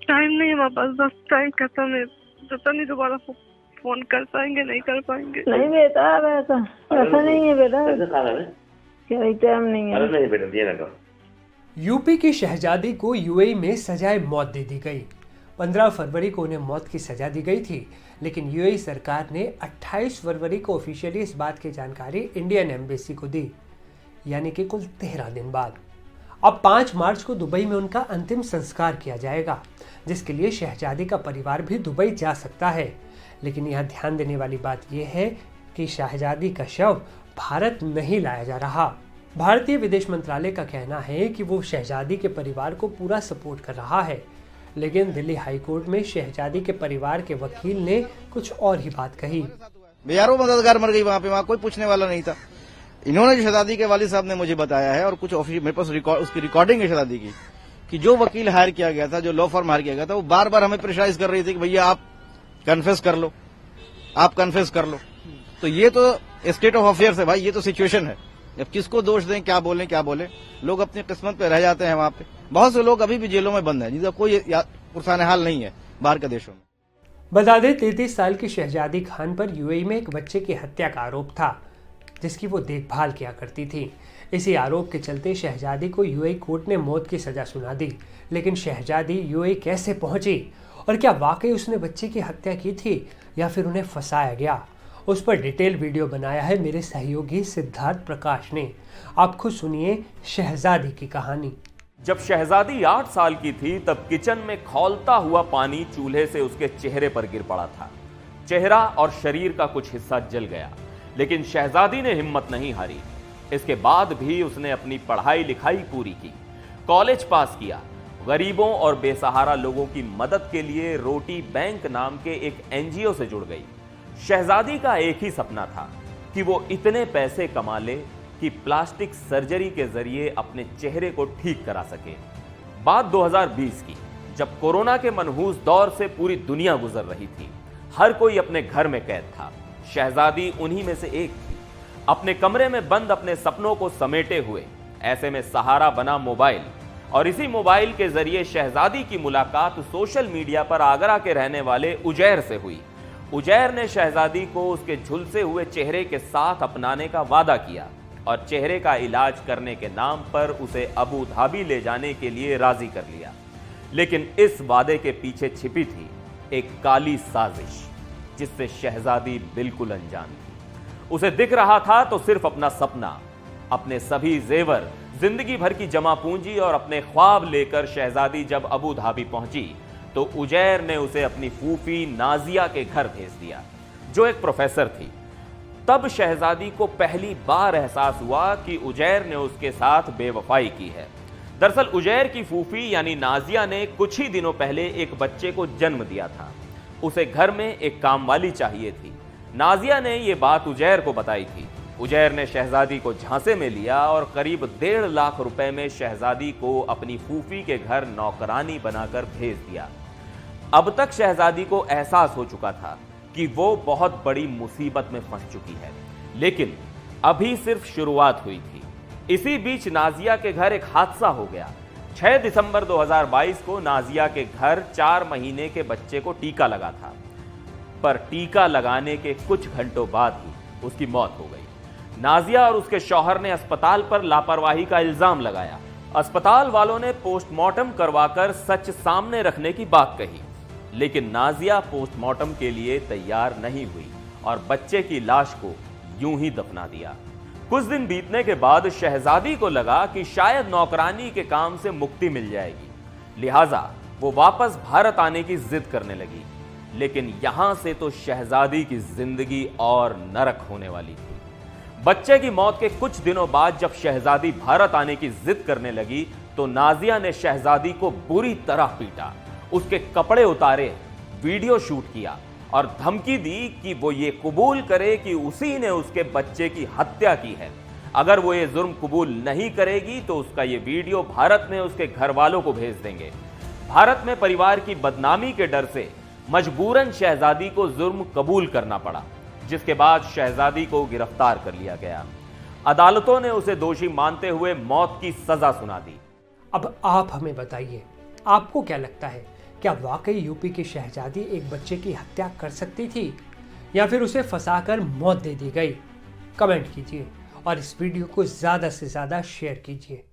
Time नहीं है हमारे पास, बस टाइम खत्म है। पता नहीं दोबारा फोन कर पाएंगे नहीं कर पाएंगे। नहीं बेटा, ऐसा नहीं है बेटा, क्या टाइम नहीं है। नहीं बेटा, ये ना। यूपी की शहजादी को यूएई में सजाए मौत दे दी गई। 15 फरवरी को उन्हें मौत की सजा दी गई थी, लेकिन यूएई सरकार ने 28 फरवरी को ऑफिशियली इस बात की जानकारी इंडियन एम्बेसी को दी, यानी कि कुल 13 दिन बाद। अब 5 मार्च को दुबई में उनका अंतिम संस्कार किया जाएगा, जिसके लिए शहजादी का परिवार भी दुबई जा सकता है। लेकिन यहाँ ध्यान देने वाली बात यह है कि शहजादी का शव भारत नहीं लाया जा रहा। भारतीय विदेश मंत्रालय का कहना है कि वो शहजादी के परिवार को पूरा सपोर्ट कर रहा है, लेकिन दिल्ली हाईकोर्ट में शहजादी के परिवार के वकील ने कुछ और ही बात कही। हजारों मददगार मर गई वहाँ कोई पूछने वाला नहीं था। इन्होंने जो शहजादी के वालिद साहब ने मुझे बताया है, और कुछ ऑफिस मेरे पास उसकी रिकॉर्डिंग है शहजादी की, कि जो वकील हायर किया गया था, जो लॉ फर्म हायर किया गया था, वो बार बार हमें प्रेशराइज कर रही थी कि भैया आप कन्फेस कर लो, आप कन्फेस कर लो। तो ये तो स्टेट ऑफ अफेयर्स है भाई, ये तो सिचुएशन है। अब किसको दोष दें, क्या बोले, लोग अपनी किस्मत पे रह जाते हैं। वहां पे बहुत से लोग अभी भी जेलों में बंद हैं, जिसका कोई पुरसाने हाल नहीं है बाहर के देशों में। बता दें 33 साल की शहजादी खान पर यूएई में एक बच्चे की हत्या का आरोप था, जिसकी वो देखभाल किया करती थी। इसी आरोप के चलते शहजादी को यूएई कोर्ट ने मौत की सजा सुना दी। लेकिन शहजादी यूएई कैसे पहुंची, और क्या वाकई उसने बच्चे की हत्या की थी या फिर उन्हें फंसाया गया, उस पर डिटेल वीडियो बनाया है मेरे सहयोगी सिद्धार्थ प्रकाश ने। आप खुद सुनिए शहजादी की कहानी। जब शहजादी 8 साल की थी, तब किचन में खौलता हुआ पानी चूल्हे से उसके चेहरे पर गिर पड़ा था। चेहरा और शरीर का कुछ हिस्सा जल गया, लेकिन शहजादी ने हिम्मत नहीं हारी। इसके बाद भी उसने अपनी पढ़ाई लिखाई पूरी की, कॉलेज पास किया, गरीबों और बेसहारा लोगों की मदद के लिए रोटी बैंक नाम के एक एनजीओ से जुड़ गई। शहजादी का एक ही सपना था कि वो इतने पैसे कमा ले कि प्लास्टिक सर्जरी के जरिए अपने चेहरे को ठीक करा सके। बात 2020 की, जब कोरोना के मनहूस दौर से पूरी दुनिया गुजर रही थी। हर कोई अपने घर में कैद था। शहजादी उन्हीं में से एक थी, अपने कमरे में बंद अपने सपनों को समेटे हुए। ऐसे में सहारा बना मोबाइल, और इसी मोबाइल के जरिए शहजादी की मुलाकात सोशल मीडिया पर आगरा के रहने वाले उजैर से हुई। उजैर ने शहजादी को उसके झुलसे हुए चेहरे के साथ अपनाने का वादा किया और चेहरे का इलाज करने के नाम पर उसे अबू धाबी ले जाने के लिए राजी कर लिया। लेकिन इस वादे के पीछे छिपी थी एक काली साजिश, जिससे शहजादी बिल्कुल अनजान थी। उसे दिख रहा था तो सिर्फ अपना सपना, अपने सभी जेवर, जिंदगी भर की जमा पूंजी और अपने ख्वाब लेकर शहजादी जब अबू धाबी पहुंची, तो उजैर ने उसे अपनी फूफी नाजिया के घर भेज दिया, जो एक प्रोफेसर थी। तब शहजादी को पहली बार एहसास हुआ कि उजैर ने उसके साथ बेवफाई की है। दरअसल उजैर की फूफी यानी नाजिया ने कुछ ही दिनों पहले एक बच्चे को जन्म दिया था। उसे घर में एक कामवाली चाहिए थी। नाजिया ने यह बात उजैर को बताई थी। उजैर ने शहजादी को झांसे में लिया और करीब 1.5 लाख रुपए में शहजादी को अपनी फूफी के घर नौकरानी बनाकर भेज दिया। अब तक शहजादी को एहसास हो चुका था कि वो बहुत बड़ी मुसीबत में फंस चुकी है, लेकिन अभी सिर्फ शुरुआत हुई थी। इसी बीच नाजिया के घर एक हादसा हो गया। 6 दिसंबर 2022 को नाजिया के घर 4 महीने के बच्चे को टीका लगा था, पर टीका लगाने के कुछ घंटों बाद ही उसकी मौत हो गई। नाजिया और उसके शौहर ने अस्पताल पर लापरवाही का इल्जाम लगाया। अस्पताल वालों ने पोस्टमार्टम करवाकर सच सामने रखने की बात कही, लेकिन नाजिया पोस्टमार्टम के लिए तैयार नहीं हुई और बच्चे की लाश को यूं ही दफना दिया। कुछ दिन बीतने के बाद शहजादी को लगा कि शायद नौकरानी के काम से मुक्ति मिल जाएगी, लिहाजा वो वापस भारत आने की जिद करने लगी। लेकिन यहां से तो शहजादी की जिंदगी और नरक होने वाली थी। बच्चे की मौत के कुछ दिनों बाद जब शहजादी भारत आने की जिद करने लगी, तो नाजिया ने शहजादी को बुरी तरह पीटा, उसके कपड़े उतारे, वीडियो शूट किया और धमकी दी कि वो ये कबूल करे कि उसी ने उसके बच्चे की हत्या की है। अगर वो ये जुर्म कबूल नहीं करेगी तो उसका ये वीडियो भारत में उसके घर वालों को भेज देंगे। भारत में परिवार की बदनामी के डर से मजबूरन शहजादी को जुर्म कबूल करना पड़ा, जिसके बाद शहजादी को गिरफ्तार कर लिया गया। अदालतों ने उसे दोषी मानते हुए मौत की सजा सुना दी। अब आप हमें बताइए, आपको क्या लगता है क्या वाकई यूपी की शहजादी एक बच्चे की हत्या कर सकती थी या फिर उसे फंसाकर मौत दे दी गई? कमेंट कीजिए और इस वीडियो को ज़्यादा से ज़्यादा शेयर कीजिए।